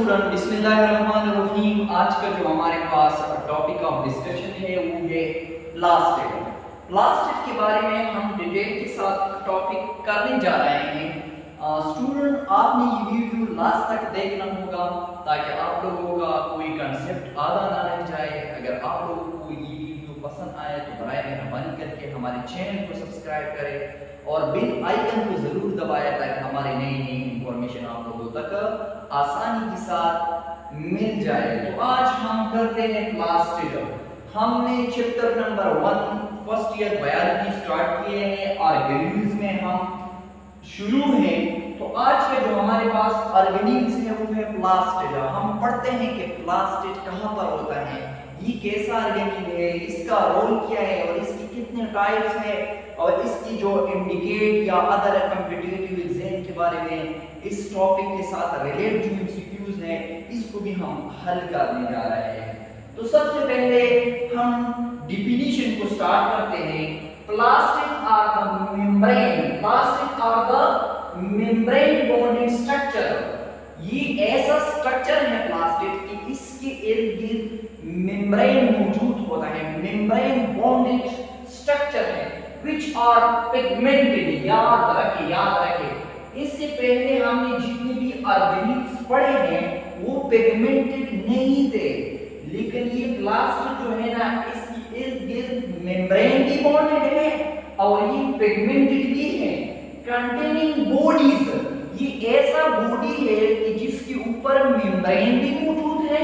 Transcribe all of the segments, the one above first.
Student, बिस्मिल्लाहिर्रहमानिर्रहीम। आज का जो हमारे पास टॉपिक ऑफ डिस्कशन है वो है प्लास्टिड। प्लास्टिड के बारे में हम डिटेल के साथ टॉपिक करने जा रहे हैं। स्टूडेंट, आपने ये वीडियो लास्ट तक देखना होगा ताकि आप लोगों का कोई कंसेप्ट आधा ना रह जाए। अगर आप लोगों को ये वीडियो पसंद आए तो बराए मेहरबानी करके हमारे चैनल को सब्सक्राइब करें और बेल आइकन को जरूर दबाएं ताकि हमारे नई नई इंफॉर्मेशन आप लोगों तक आसानी के साथ मिल जाए। तो आज हम करते हैं प्लास्टिड। हमने chapter number 1 first year biology start किए हैं। ऑर्गेनिज्म में हम शुरू हैं। तो आज के जो हमारे पास ऑर्गेनिज्म है वो है प्लास्टिड। हम पढ़ते हैं कि प्लास्टिड कहाँ पर होता है, ये कैसा ऑर्गेनिज्म है, इसका रोल क्या है और इसकी कितने टाइप्स है और इसकी जो इंडिकेट या अदर कॉम्पिटिटिव एग्जाम के बारे में इस टॉपिक के साथ रिलेटेड जो एमसीक्यूज हैं इसको भी हम हल करने जा रहे हैं। तो सबसे पहले हम डिफिनीशन को स्टार्ट करते हैं। Plastid are the membrane, plastid are the membrane bonding structure. ये ऐसा स्ट्रक्चर है प्लास्टिड कि इसके इर्द गिर्द मेम्ब्रेन मौजूद होता है, मेम्ब्रेन बॉन्डेड स्ट्रक्चर है which are pigmented। याद रखें इससे पहले हमने जितने भी ऑर्गेनिज्म पढ़े हैं वो पिगमेंटेड नहीं थे, लेकिन ये प्लास्टिड जो है ना इसकी इर्द गिर्द मेम्ब्रेन भी बॉन्डेड है और ये पिगमेंटेड भी है। कंटेनिंग बॉडीज, ये ऐसा बॉडी है कि जिसके ऊपर मेम्ब्रेन भी मौजूद है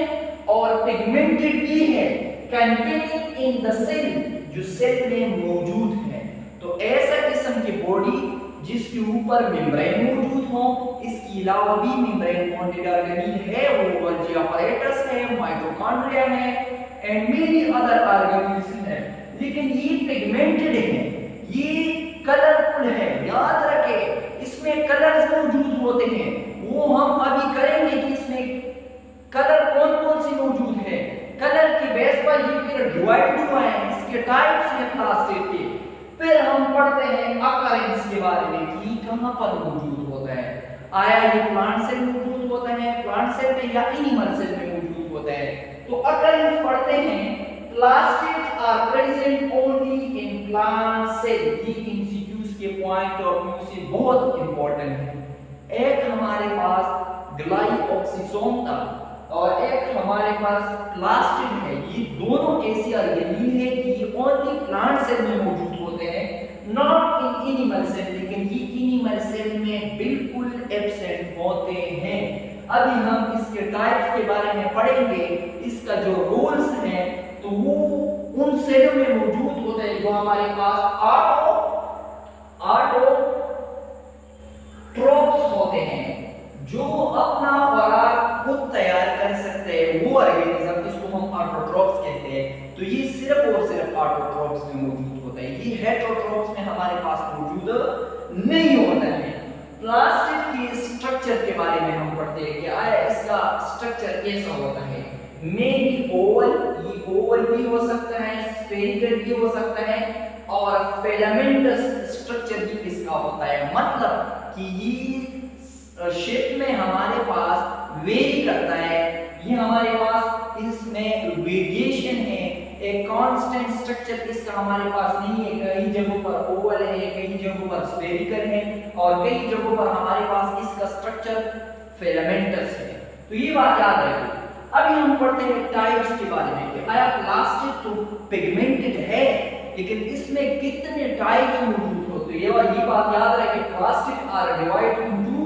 और पिगमेंटेड भी है। कंटेनिंग इन द सेल, जो सेल में मौजूद है। तो ऐसा किस्म की बॉडी जिसके ऊपर मेम्ब्रेन मौजूद हो, इसके अलावा भी मेम्ब्रेन बॉन्डेड ऑर्गेनिज्म है, वो गोल्गी apparatus है, माइटोकॉन्ड्रिया है एंड मेनी अदर ऑर्गेनिज्म है। लेकिन ये पिगमेंटेड है, ये कलरफुल है। याद रखें इसमें कलर्स मौजूद होते हैं, वो हम अभी करेंगे कि इसमें कलर कौन कौन से मौजूद है। कलर की बेस पर ये फिर डिवाइड हुआ है, इसके टाइप्स हैं प्लास्टिड के। फिर हम पढ़ते हैं अकरेंस के बारे में कि कहां पर मौजूद होता है। आया ये प्लांट सेल में मौजूद होता है, प्लांट सेल में या एनिमल सेल में मौजूद होता है। तो अकरेंस पढ़ते हैं। Plastid are present only in plant cell. ये एमसीक्यूज के पॉइंट ऑफ व्यू से बहुत इंपॉर्टेंट है। एक हमारे पास ग्लाइऑक्सिसोम था और एक हमारे पास प्लास्टिड है। ये दोनों ऐसे ऑर्गेनिज्म है कि ये ओनली प्लांट सेल में मौजूद होते हैं, नॉट इन एनिमल सेल। लेकिन ये एनिमल सेल में बिल्कुल एब्सेंट होते हैं। अभी हम इसके टाइप्स के बारे में पढ़ेंगे। इसका जो रोल्स है तो वो उन सेलों में मौजूद होते हैं जो हमारे पास ऑटोट्रोफ्स होते हैं, जो अपना खुराक खुद तैयार कर सकते हैं। वो ऑर्गेनिज्म जिसको हम ऑटोट्रोफ्स कहते हैं। तो ये सिर्फ और सिर्फ ऑटोट्रोफ्स में मौजूद होता है, ये हेटेरोट्रोफ्स में हमारे पास मौजूद नहीं होता है। प्लास्टिड के स्ट्रक्चर के बारे में हम पढ़ते हैं कि आया इसका स्ट्रक्चर कैसा होता है। मेनली ओवल, ये ओवल भी हो सकता है, स्फेरिकल भी हो सकता है और फिलामेंटस स्ट्रक्चर भी इसका होता है। मतलब कि ये शेप में हमारे पास वेरी करता है। ये हमारे पास इसमें वेरिएशन है, एक कांस्टेंट स्ट्रक्चर इसका हमारे पास नहीं है। कई जगहों पर ओवल है, कई जगहों पर स्फेरिकल है और कई जगहों पर हमारे पास इसका स्ट्रक्चर फिलामेंटस है। तो ये बात याद रखिए। अभी हम पढ़ते हैं टाइप्स के बारे में कि आया प्लास्टिड तो पिगमेंटेड है लेकिन इसमें कितने टाइप्स मौजूद होते हैं। ये बात याद रखें। Plastid are divided into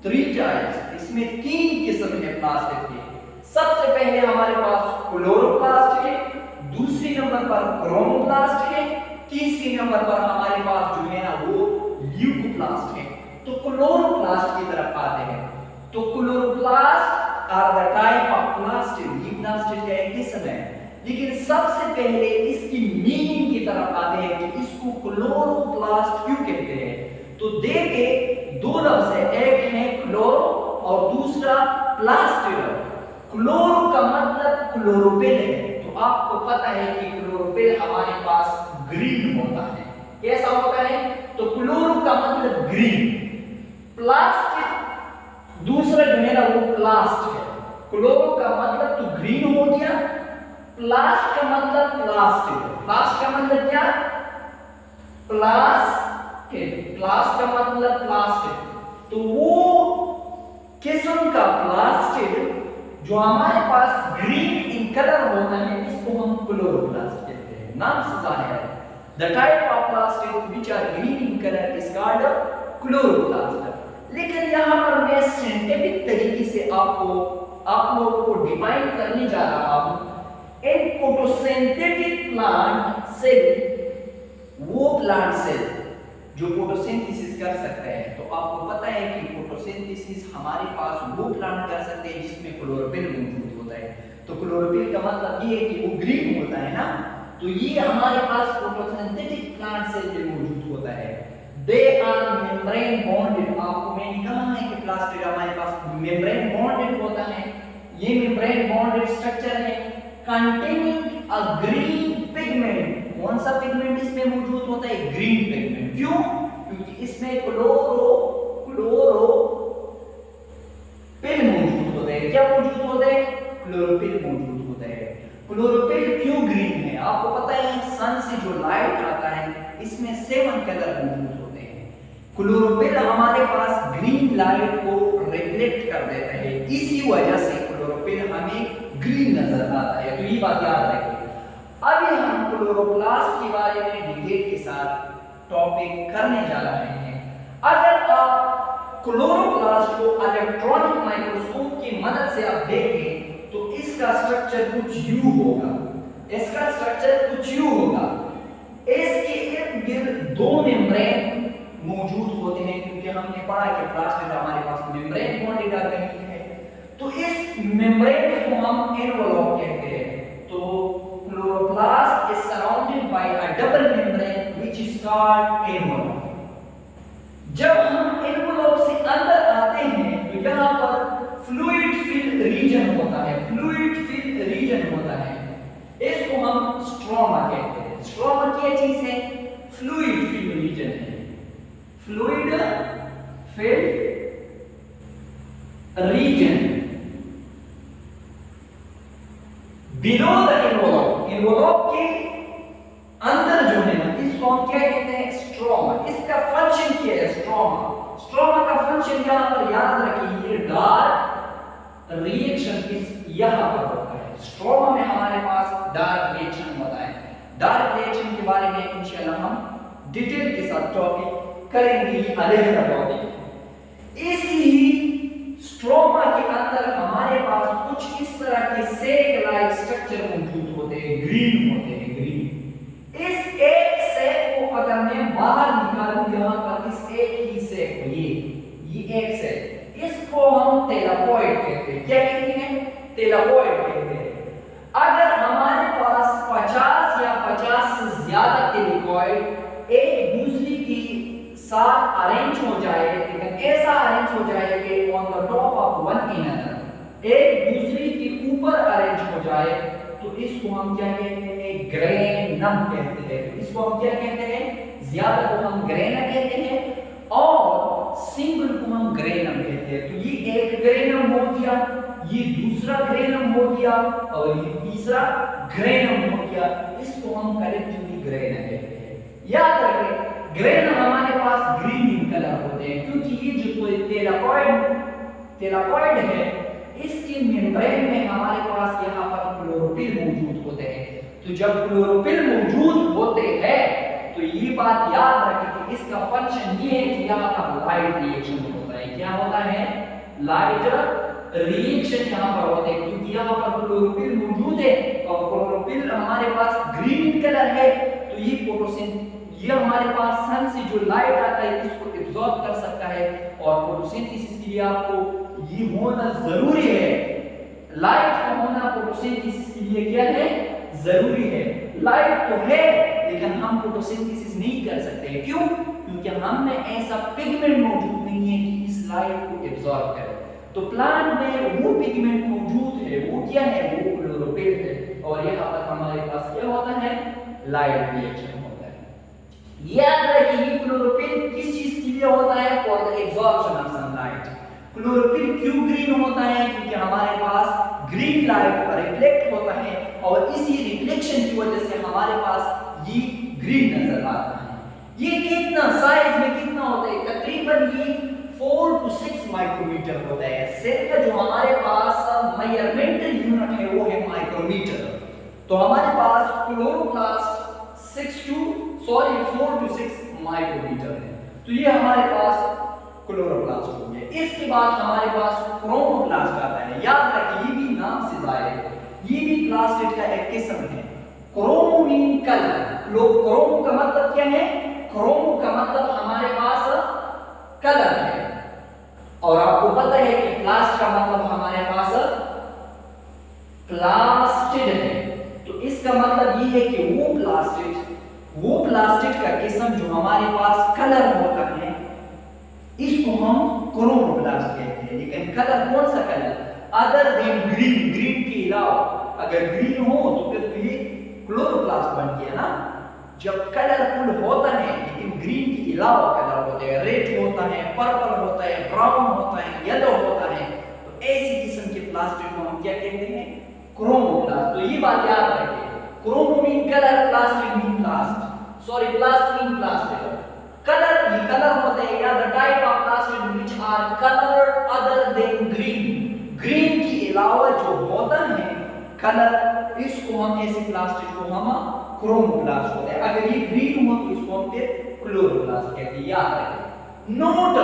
3 types. इसमें 3 किस्म है प्लास्टिड के। सबसे पहले हमारे पास क्लोरोप्लास्ट है, दूसरी नंबर पर क्रोमोप्लास्ट है, तीसरी नंबर पर हमारे पास जो है ना वो ल्यूकोप्लास्ट है। तो क्लोरोप्लास्ट की तरफ आते हैं। तो chloroplast are the type of plastid. ये प्लास्टिड का एक किस्म है। लेकिन सबसे पहले इसकी मीनिंग की तरफ आते हैं कि इसको क्लोरोप्लास्ट क्यों कहते हैं। तो देखे 2 लफ्ज है, एक है क्लोरो और दूसरा प्लास्टिड। क्लोरो का मतलब क्लोरोफिल है। तो आपको पता है कि क्लोरोफिल हमारे पास ग्रीन होता है। कैसा होता है? तो क्लोरो का मतलब ग्रीन। प्लास्टिड दूसरा जो है ना वो प्लास्ट है। क्लोरो का मतलब तो ग्रीन हो गया, प्लास्ट का मतलब प्लास्टिक, प्लास्ट का मतलब क्या, प्लास्टिक, प्लास्ट का मतलब प्लास्टिक। तो वो किस्म का प्लास्टिक जो हमारे पास ग्रीन इन कलर होता है इसको हम क्लोरोप्लास्ट कहते हैं, नाम से जाहिर है। The type of plastic which are green in colour is called chloroplast. लेकिन यहाँ पर मैं साइंटिफिक तरीके से आप लोगों को डिफाइन करने जा रहा हूँ। इन फोटोसिंथेटिक प्लांट सेल, वो प्लांट सेल जो फोटोसिंथेसिस कर सकते हैं, तो आपको पता है कि फोटोसिंथेसिस हमारे पास वो प्लांट कर सकते हैं जिसमें क्लोरोफिल मौजूद होता है। तो क्लोरोफिल का मतलब ये है कि वो ग्रीन होता है ना, तो ये हमारे पास फोटोसिंथेटिक प्लांट सेल में मौजूद होता है। दे आर मेम्ब्रेन बॉन्डेड, आपको मैंने कहा है कि प्लास्टिक हमारे पास मेम्ब्रेन बॉन्डेड होता है। ये मेम्ब्रेन बॉन्डेड स्ट्रक्चर है कंटेनिंग अ ग्रीन पिगमेंट। कौन सा पिगमेंट इसमें मौजूद होता है, ग्रीन पिगमेंट। क्यों, क्योंकि इसमें क्लोरोफिल मौजूद होता है। क्या मौजूद होता है, क्लोरोफिल मौजूद होता है। क्लोरोफिल क्यों ग्रीन है, आपको पता है सन से जो लाइट आता है इसमें 7 कलर मौजूद होते हैं। क्लोरोफिल हमारे पास ग्रीन लाइट को रिफ्लेक्ट कर देता है, इसी वजह से क्लोरोफिल हमें ग्रीन नजर आता है। तो ये बात याद रखिए। अभी हम क्लोरोप्लास्ट के बारे में डिटेल के साथ टॉपिक करने जा रहे हैं। अगर आप क्लोरोप्लास्ट को इलेक्ट्रॉनिक माइक्रोस्कोप की मदद से आप देखें तो इसका स्ट्रक्चर कुछ यूं होगा, इसका स्ट्रक्चर कुछ यूं होगा। इसके इर्द गिर्द 2 मेम्ब्रेन मौजूद होते हैं, क्योंकि हमने पढ़ा कि प्लास्टिक हमारे पास मेम्ब्रेन बॉन्डेड ऑर्गेनिज्म है। तो इस मेम्ब्रेन को हम एनवलप कहते हैं। तो chloroplast is surrounded by a double membrane which is called envelope. जब हम envelope से अंदर आते हैं तो यहाँ पर fluid filled region होता है, fluid filled region होता है, इसको हम stroma कहते हैं। stroma क्या चीज है, fluid filled region है, fluid filled region below the envelope। envelope के अंदर जो है ना इसको हम क्या कहते हैं, स्ट्रोमा। इसका फंक्शन क्या है, स्ट्रोमा, स्ट्रोमा का फंक्शन यहाँ पर याद रखिए, डार्क रिएक्शन इस यहाँ पर होता है। स्ट्रोमा में हमारे पास डार्क रिएक्शन होता है। डार्क रिएक्शन के बारे में इंशाल्लाह हम डिटेल के साथ टॉपिक करेंगे, अलग टॉपिक। इसी स्ट्रोमा के अंदर हमारे पास कुछ इस तरह के सेक लाइक स्ट्रक्चर मौजूद होते हैं, ग्रीन होते हैं, ग्रीन। इस एक सेक को अगर मैं बाहर निकालूं यहाँ पर, इस एक ही सेक को, ये एक सेक, इसको हम टेलापॉइड कहते हैं। क्या कहते हैं, टेलापॉइड कहते हैं। अगर हमारे पास 50 या 50 से ज्यादा टेलापॉइड एक दूसरे की साथ अरेंज हो जाए, लेकिन ऐसा अरेंज हो जाए कि on the top of one another, एक दूसरे के ऊपर अरेंज हो जाए, तो इसको हम क्या कहते हैं, ग्रेनम कहते हैं। तो इसको हम क्या कहते हैं, ज्यादा को हम ग्रेना कहते हैं और सिंगल को हम ग्रेनम कहते हैं। तो ये एक ग्रेनम हो गया, ये दूसरा ग्रेनम हो गया और ये तीसरा ग्रेनम हो गया, इसको हम कलेक्टिवली ग्रेना कहते हैं। याद रखें, ग्रेन हमारे पास ग्रीन इन कलर होते हैं, क्योंकि ये जो टेलापॉइड है इसके मेम्ब्रेन में हमारे पास यहाँ पर क्लोरोफिल मौजूद होते हैं। तो जब क्लोरोफिल मौजूद होते हैं तो ये बात याद रखें कि इसका फंक्शन ये है कि यहाँ पर लाइट रिएक्शन होता है। क्या होता है, लाइट रिएक्शन यहाँ पर होते हैं, क्योंकि यहाँ पर क्लोरोफिल मौजूद है और क्लोरोफिल हमारे पास ग्रीन कलर है। तो ये फोटोसिंथेसिस, ये हमारे पास सन से जो लाइट आता है इसको एब्जॉर्ब कर सकता है और फोटोसिंथेसिस के लिए आपको ये होना जरूरी है। लाइट का होना फोटोसिंथेसिस के लिए क्या है, जरूरी है। लाइट तो है लेकिन हम फोटोसिंथेसिस नहीं कर सकते। क्यों, क्योंकि हम में ऐसा पिगमेंट मौजूद नहीं है कि इस लाइट को एब्जॉर्ब करे। तो प्लांट में वो पिगमेंट मौजूद है, वो क्या है, वो क्लोरोफिल है। और यहाँ पर हमारे पास क्या होता है, लाइट रिएक्शन। याद रखिए क्लोरोफिल किस चीज के लिए होता है, for the absorption of sunlight. Chlorophyll क्यों ग्रीन होता है? क्योंकि हमारे पास ग्रीन लाइट रिफ्लेक्ट होता है और इसी रिफ्लेक्शन की वजह से हमारे पास ये ग्रीन नजर आता है। ये कितना साइज में कितना होता है? तकरीबन ये 4 to 6 माइक्रोमीटर होता है। सेल का जो हमारे पास मेजरमेंटल यूनिट है वो है माइक्रोमीटर। तो हमारे पास क्लोरोप्लास्ट 4 to 6 माइक्रोमीटर है। तो ये हमारे पास क्लोरोप्लास्ट हो गया। इसके बाद हमारे पास क्रोमोप्लास्ट आता है। याद रखिए ये भी नाम से जाहिर है, ये भी प्लास्टिड का एक किस्म है। Chromo mean colour. लोग क्रोमो का मतलब क्या है? क्रोमो का मतलब हमारे पास कलर है और आपको पता है कि प्लास्ट का मतलब हमारे पास प्लास्टिड है। तो इसका मतलब ये है कि वो प्लास्टिड का किस्म जो हमारे पास कलर होता है इसको हम क्रोमोप्लास्ट कहते हैं। लेकिन कलर कौन सा colour? Other than green. Green के अलावा अगर ग्रीन हो तो फिर तो ये क्लोरोप्लास्ट बन गया ना। जब कलरफुल होता है लेकिन ग्रीन के अलावा कलर होते हैं, रेड होता है, पर्पल होता है, ब्राउन होता है, येलो होता है, तो ऐसी किस्म के प्लास्टिक को हम क्या कहते हैं? क्रोमोप्लास्ट। तो ये बात याद रखिए, chromo mean colour, plastic mean plast, plast mean plastic. Colour ये कलर होते हैं या the type of plastic which are colour other than green. Green के अलावा जो होता है कलर, इसको हम ऐसे प्लास्टिक को हम क्रोमोप्लास्ट होते हैं। अगर ये ग्रीन हो तो इसको हम फिर क्लोरोप्लास्ट कहते हैं। याद रखें। नोट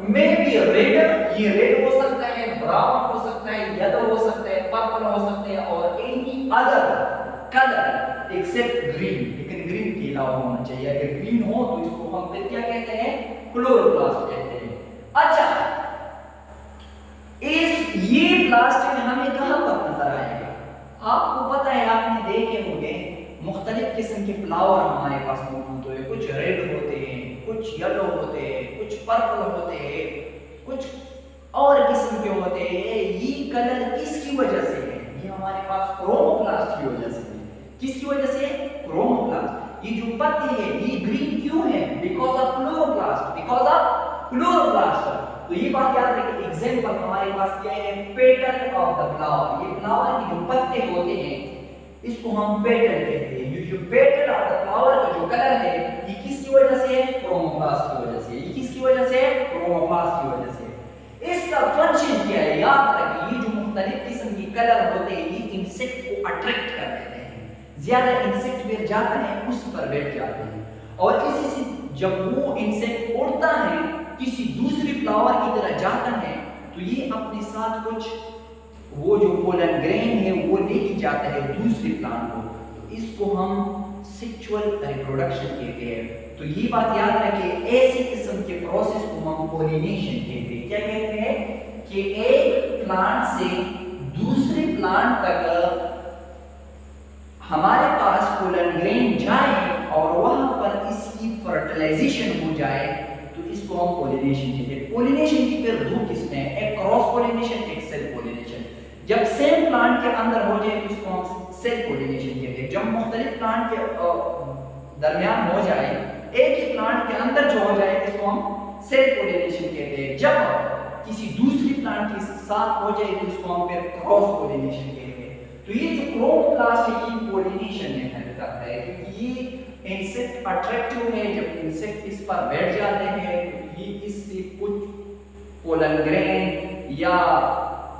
मे बी रेड, ये रेड हो सकता है, ब्राउन हो सकता है, येलो हो सकता है, पर्पल हो सकता है और any other colour except green. लेकिन ग्रीन के अलावा होना चाहिए। अगर ग्रीन हो तो इसको हम फिर क्या कहते हैं? क्लोरोप्लास्ट कहते हैं। अच्छा, ये प्लास्टिक हमें कहां पर नजर आएगा? आपको पता है, आपने देखे होंगे मुख्तलिफ किस्म के फ्लावर हमारे पास मौजूद होते हैं। कुछ रेड होते हैं, कुछ येलो होते हैं, कुछ पर्पल होते हैं, कुछ और किस्म के होते हैं। ये कलर किसकी वजह से है? ये हमारे पास क्रोमोप्लास्ट की वजह से है। किसकी वजह से? क्रोमोप्लास्ट। ये जो पत्ते हैं ये ग्रीन क्यों है? Because of chloroplast. तो ये बात याद रखिए। एग्जांपल हमारे पास क्या है? Petal of the flower. ये फ्लावर के जो पत्ते होते हैं इसको हम पेटल कहते हैं। ये जो पेटल ऑफ द फ्लावर का जो कलर है ये किसकी वजह से है? क्रोमोप्लास्ट की वजह से। ये किसकी वजह से? क्रोमोप्लास्ट की वजह से। इसका फंक्शन क्या है? याद रखिए, ये जो मुख्तलिफ किस्म के कलर होते हैं ये इंसेक्ट को अट्रैक्ट कर देते हैं। ज्यादा इंसेक्ट पर जाता है उस पर बैठ जाते हैं और इसी से जब वो इंसेक्ट उड़ता है किसी दूसरे फ्लावर की तरह जाता है तो ये अपने साथ कुछ वो जो पोलन ग्रेन है वो लेके जाता है दूसरे प्लांट को। तो इसको हम सेक्सुअल रिप्रोडक्शन कहते हैं। तो ये बात याद रखिए, ऐसे किस्म के प्रोसेस को हम पोलिनेशन कहते हैं। क्या कहते हैं? कि एक प्लांट से दूसरे प्लांट तक हमारे पास पोलन ग्रेन जाए और वहां पर इसकी फर्टिलाइजेशन हो जाए तो इसको हम पोलिनेशन कहते हैं। पोलिनेशन की फिर दो किस्में हैं, एक क्रॉस पोलिनेशन, एक सेल्फ पोलिनेशन। जब सेम प्लांट के अंदर हो जाए तो इसको हम सेल्फ पोलिनेशन कहते हैं। जब मुख्तलिफ प्लांट के दरमियान हो जाए, एक ही प्लांट के अंदर जो हो जाए इसको हम सेल्फ पोलिनेशन कहते हैं। जब किसी दूसरी प्लांट के साथ हो जाए तो इसको हम फिर क्रॉस पोलिनेशन कहते हैं। तो ये जो क्रोमोप्लास्ट है ये पोलिनेशन में हेल्प करता है क्योंकि ये इंसेक्ट अट्रैक्टिव है। जब इंसेक्ट इस पर बैठ जाते हैं तो ये इससे कुछ पोलन ग्रेन या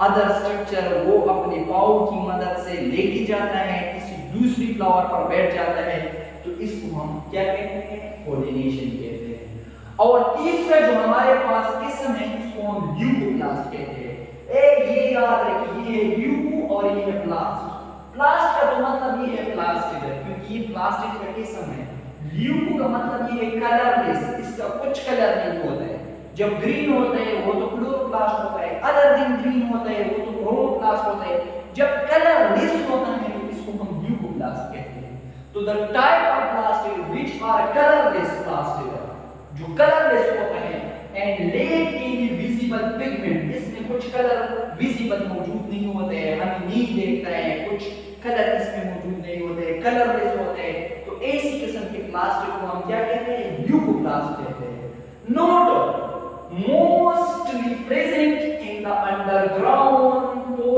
अदर स्ट्रक्चर वो अपने पाँव की मदद से लेके जाता है, किसी दूसरी फ्लावर पर बैठ जाता है। तो इसको हम क्या कहते हैं? पोलिनेशन कहते हैं। और तीसरा जो हमारे पास किस्म है इसको हम ल्यूकोप्लास्ट कहते हैं। ये याद रखिए, ये ल्यूको और ये है प्लास्ट। प्लास्ट का तो मतलब ये है प्लास्टिक है क्योंकि ये प्लास्टिक का किस्म है। ल्यूको का मतलब ये है कलरलेस, इसका कुछ कलर नहीं होता है। जब ग्रीन होता है वो तो क्लोरोप्लास्ट होता है, अदर दिन ग्रीन होता है वो तो क्रोमोप्लास्ट होता है। जब कलरलेस होता है तो इसको हम ल्यूकोप्लास्ट कहते हैं। तो the type of plastic which are colourless plastic, जो कलरलेस होता है and lack any visible pigment, इसमें कुछ कलर विजिबल मौजूद नहीं होते हैं, हमें नहीं देखता है, कुछ कलर इसमें मौजूद नहीं होते हैं, कलरलेस होते हैं। तो ऐसी किस्म के प्लास्टिक को हम क्या कहते हैं? ल्यूकोप्लास्ट कहते हैं। Note mostly present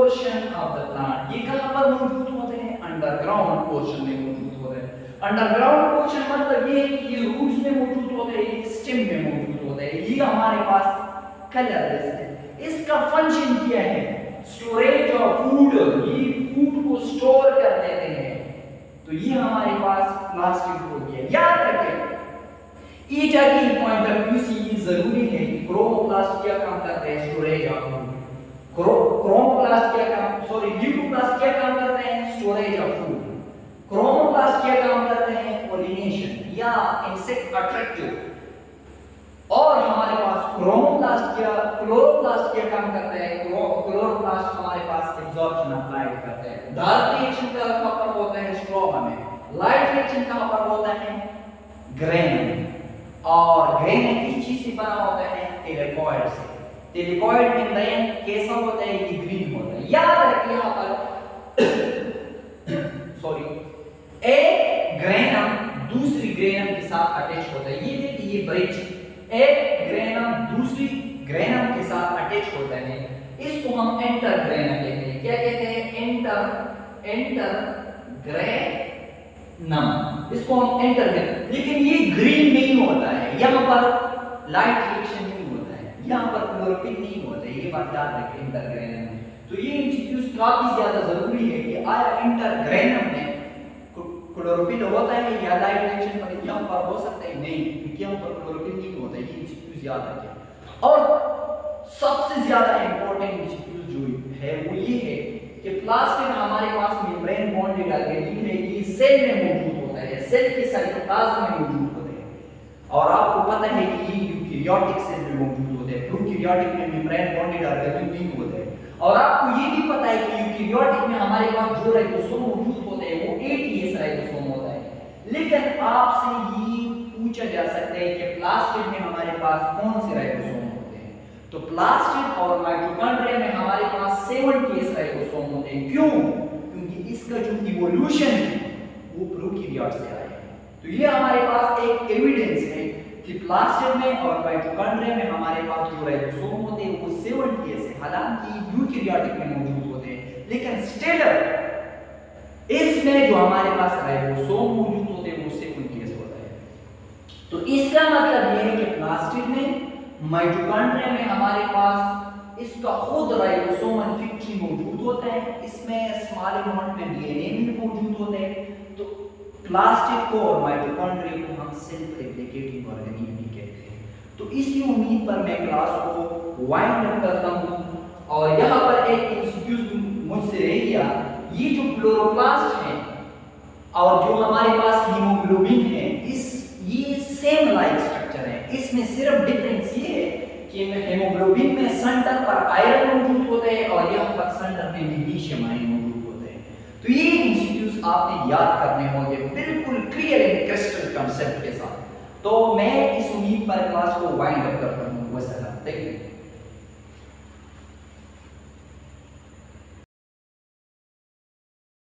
portion of the plant. ये कहां पर मौजूद होते हैं? अंडरग्राउंड पोर्शन में मौजूद होते हैं। अंडरग्राउंड पोर्शन मतलब ये है कि ये रूट्स में मौजूद होते हैं, ये स्टेम में मौजूद होते हैं। ये हमारे पास कलरलेस है। इसका फंक्शन क्या है? Storage of food. ये फूड को स्टोर कर देते हैं। तो ये हमारे पास प्लास्टिक हो गया। याद रखें ईटा की पॉइंट ऑफ व्यू से ये जरूरी है कि क्रोमोप्लास्ट क्या काम करते हैं? Storage of food. क्रोमोप्लास्ट क्या काम ल्यूकोप्लास्ट क्या काम करते हैं? Storage of food. क्रोमोप्लास्ट क्या काम करते हैं? पॉलिनेशन या इंसेक्ट अट्रैक्टिव। और हमारे पास क्रोमोप्लास्ट क्या क्लोरोप्लास्ट क्या काम करते हैं? क्लोरोप्लास्ट हमारे पास एब्जॉर्प्शन ऑफ लाइट करते हैं। डार्क रिएक्शन कहां पर होता है? स्ट्रोमा में। लाइट रिएक्शन कहां पर होता है? ग्रेन। और ग्रेन किस चीज से बना होता है? टेलिकॉइड से। टेलिकॉइड मेम्ब्रेन कैसा होता है? ये ग्रीन होता है। याद रखिए यहां पर एक ग्रेनम दूसरी ग्रेनम के साथ अटैच होता है। ये देखिए ये ब्रिज एक ग्रेनम दूसरी ग्रेनम के साथ अटैच होता है। इसको हम एंटर ग्रेनम कहते हैं। क्या कहते हैं? Enter granum. इसको हम एंटर ग्रेनम। लेकिन ये ग्रीन नहीं होता है, यहां पर लाइट रिएक्शन नहीं होता है, यहां पर क्लोरोफिल नहीं होता है। ये बात याद रखें एंटर ग्रेनम में। तो ये एमसीक्यूज काफी ज्यादा जरूरी है कि आया एंटर ग्रेनम में क्लोरोफिल होता है या लाइट रिएक्शन पर यहां पर हो सकता है? नहीं, क्योंकि यहां पर क्लोरोफिल नहीं होता है। ये एमसीक्यूज याद रखें। और सबसे ज्यादा इंपॉर्टेंट एमसीक्यूज जो है वो ये है कि प्लास्टिड हमारे पास मेम्ब्रेन बॉन्डेड ऑर्गेनिज्म है। ये सेल में मौजूद होता है, सेल के साइटोप्लाज्म में मौजूद होते हैं। और आपको पता है कि ये यूकैरियोटिक सेल में मौजूद होते हैं। प्रोकैरियोटिक में मेम्ब्रेन बॉन्डेड ऑर्गेनिज्म नहीं होते हैं। और आपको ये भी पता है कि यूकैरियोटिक में हमारे पास जो राइबोसोम मौजूद होते हैं वो ATS राइबोसोम होता है। लेकिन आपसे ये पूछा जा सकता है कि प्लास्टिड में हमारे पास कौन से राइबोसोम होते हैं? तो प्लास्टिड और माइटोकॉन्ड्रिया में हमारे पास 70S राइबोसोम होते हैं। क्यों? क्योंकि इसका जो इवोल्यूशन है वो प्रोकैरियोट से आया है। तो ये हमारे पास एक एविडेंस है कि प्लास्टिड में और माइटोकॉन्ड्रिया में हमारे पास जो राइबोसोम होते हैं वो 70S है। हालांकि यूकैरियोटिक में मौजूद होते हैं, लेकिन स्टिल इसमें जो हमारे पास राइबोसोम मौजूद होते हैं वो 70S होता है। तो इसका मतलब ये है कि प्लास्टिड में माइटोकॉन्ड्रिया में हमारे पास इसका खुद राइबोसोम फैक्ट्री मौजूद होता है। इसमें स्मॉल अमाउंट में DNA भी मौजूद होते हैं। तो प्लास्टिड को और माइटोकॉन्ड्रिया को हम सेल्फ रेप्लिकेटिंग ऑर्गेनिज्म भी कहते हैं। तो इसी उम्मीद पर मैं क्लास को वाइंड अप करता हूं। और यहां पर एक एमसीक्यूज मुझसे रह गया, ये जो क्लोरोप्लास्ट है और जो हमारे पास हीमोग्लोबिन है, ये सेम लाइक स्ट्रक्चर है। इसमें सिर्फ डिफरेंस ये है कि हीमोग्लोबिन में सेंटर पर आयरन मौजूद होता है और यहां पर सेंटर में मैग्नीशियम आयन मौजूद होते हैं। तो ये एमसीक्यूज आपने याद करने होंगे बिल्कुल क्लियर एंड क्रिस्टल कांसेप्ट के साथ। तो मैं इस उम्मीद पर क्लास को वाइंड अप करता हूं। वसलाम। Thank you.